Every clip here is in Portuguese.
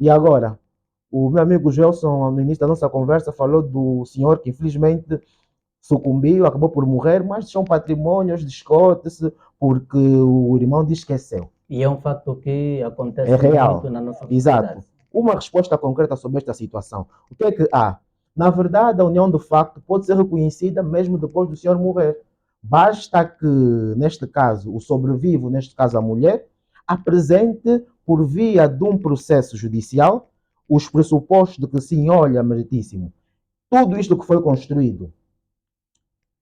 E agora, o meu amigo Gelson, no início da nossa conversa, falou do senhor que infelizmente sucumbiu, acabou por morrer, mas são patrimônios, discute-se, porque o irmão diz que esqueceu. E é um facto que É acontece muito real. na nossa sociedade. Exato. Uma resposta concreta sobre esta situação. O que é que há? Na verdade, a união de facto pode ser reconhecida mesmo depois do senhor morrer. Basta que, neste caso, o sobrevivo, neste caso a mulher, apresente, por via de um processo judicial, os pressupostos de que sim, olha, meritíssimo, tudo isto que foi construído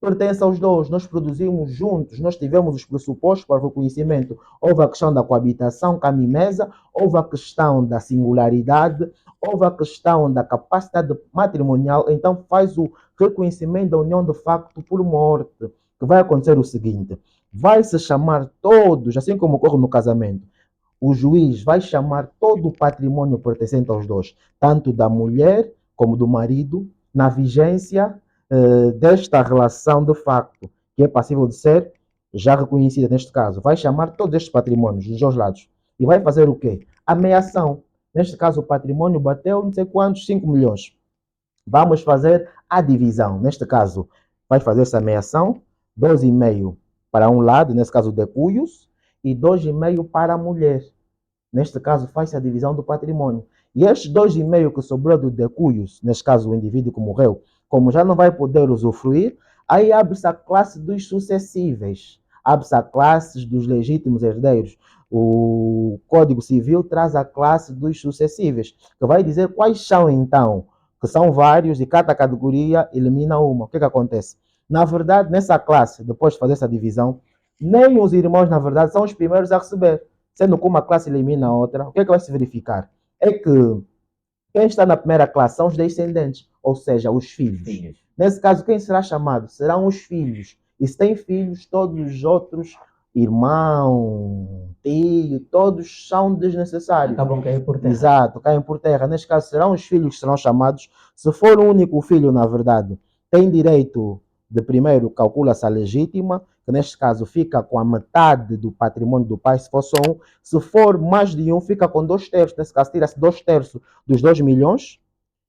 pertence aos dois, nós produzimos juntos, nós tivemos os pressupostos para o reconhecimento. Houve a questão da coabitação, cama e mesa, houve a questão da singularidade, houve a questão da capacidade matrimonial, então faz o reconhecimento da união de facto por morte, que vai acontecer o seguinte, vai se chamar todos, assim como ocorre no casamento, o juiz vai chamar todo o patrimônio pertencente aos dois, tanto da mulher como do marido, na vigência desta relação de facto, que é passível de ser já reconhecida neste caso. Vai chamar todos estes patrimônios dos dois lados e vai fazer o quê? Ameação. Neste caso, o patrimônio bateu não sei quantos, 5 milhões. Vamos fazer a divisão. Neste caso, vai fazer essa ameação, 2,5 para um lado, nesse caso, de cunhos, e 2,5 para a mulher. Neste caso, faz-se a divisão do patrimônio. E estes 2,5 que sobrou do decúios, neste caso o indivíduo que morreu, como já não vai poder usufruir, aí abre-se a classe dos sucessíveis, abre-se a classe dos legítimos herdeiros. O Código Civil traz a classe dos sucessíveis, que vai dizer quais são então, que são vários e cada categoria elimina uma. O que acontece? Na verdade, nessa classe, depois de fazer essa divisão, nem os irmãos, na verdade, são os primeiros a receber. Sendo que uma classe elimina a outra, o que é que vai se verificar? É que quem está na primeira classe são os descendentes, ou seja, os filhos. Nesse caso, quem será chamado? Serão os filhos. E se tem filhos, todos os outros, irmão, tio, todos são desnecessários. Acabam caindo por terra. Exato, caem por terra. Neste caso, serão os filhos que serão chamados. Se for o único filho, na verdade, tem direito de primeiro calcula-se a legítima, que neste caso fica com a metade do patrimônio do pai, se for só um. Se for mais de um, fica com 2 terços. Nesse caso, tira-se 2 terços dos 2 milhões.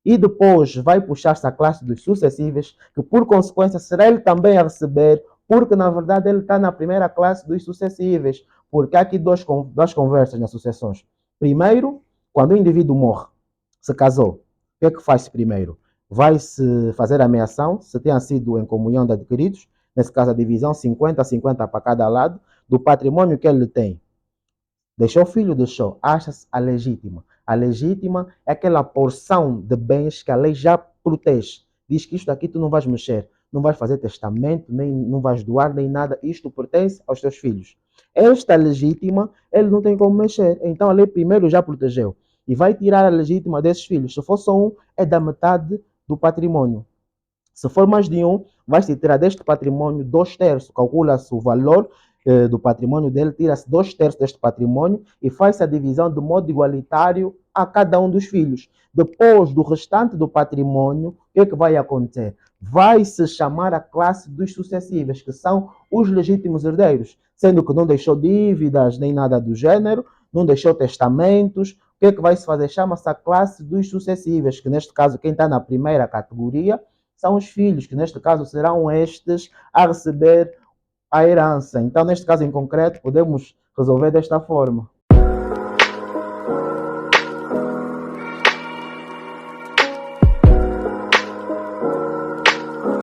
E depois vai puxar-se a classe dos sucessíveis, que por consequência será ele também a receber, porque na verdade ele está na primeira classe dos sucessíveis. Porque há aqui duas conversas nas sucessões. Primeiro, quando o indivíduo morre, se casou, o que é que faz-se primeiro? Vai-se fazer a ameação, se tenham sido em comunhão de adquiridos, nesse caso a divisão 50-50 para cada lado, do patrimônio que ele tem. Deixou filho? Deixou. Acha-se a legítima. A legítima é aquela porção de bens que a lei já protege. Diz que isto aqui tu não vais mexer, não vais fazer testamento, nem não vais doar, nem nada. Isto pertence aos teus filhos. Esta legítima, ele não tem como mexer. Então a lei primeiro já protegeu. E vai tirar a legítima desses filhos. Se for só um, é da metade do patrimônio. Se for mais de um, vai-se tirar deste patrimônio 2 terços. Calcula-se o valor do patrimônio dele, tira-se 2 terços deste patrimônio e faz-se a divisão de modo igualitário a cada um dos filhos. Depois do restante do patrimônio, o que é que vai acontecer? Vai-se chamar a classe dos sucessíveis, que são os legítimos herdeiros, sendo que não deixou dívidas nem nada do gênero, não deixou testamentos. O que é que vai se fazer? Chama-se a classe dos sucessíveis, que neste caso quem está na primeira categoria são os filhos, que neste caso serão estes a receber a herança. Então, neste caso em concreto, podemos resolver desta forma.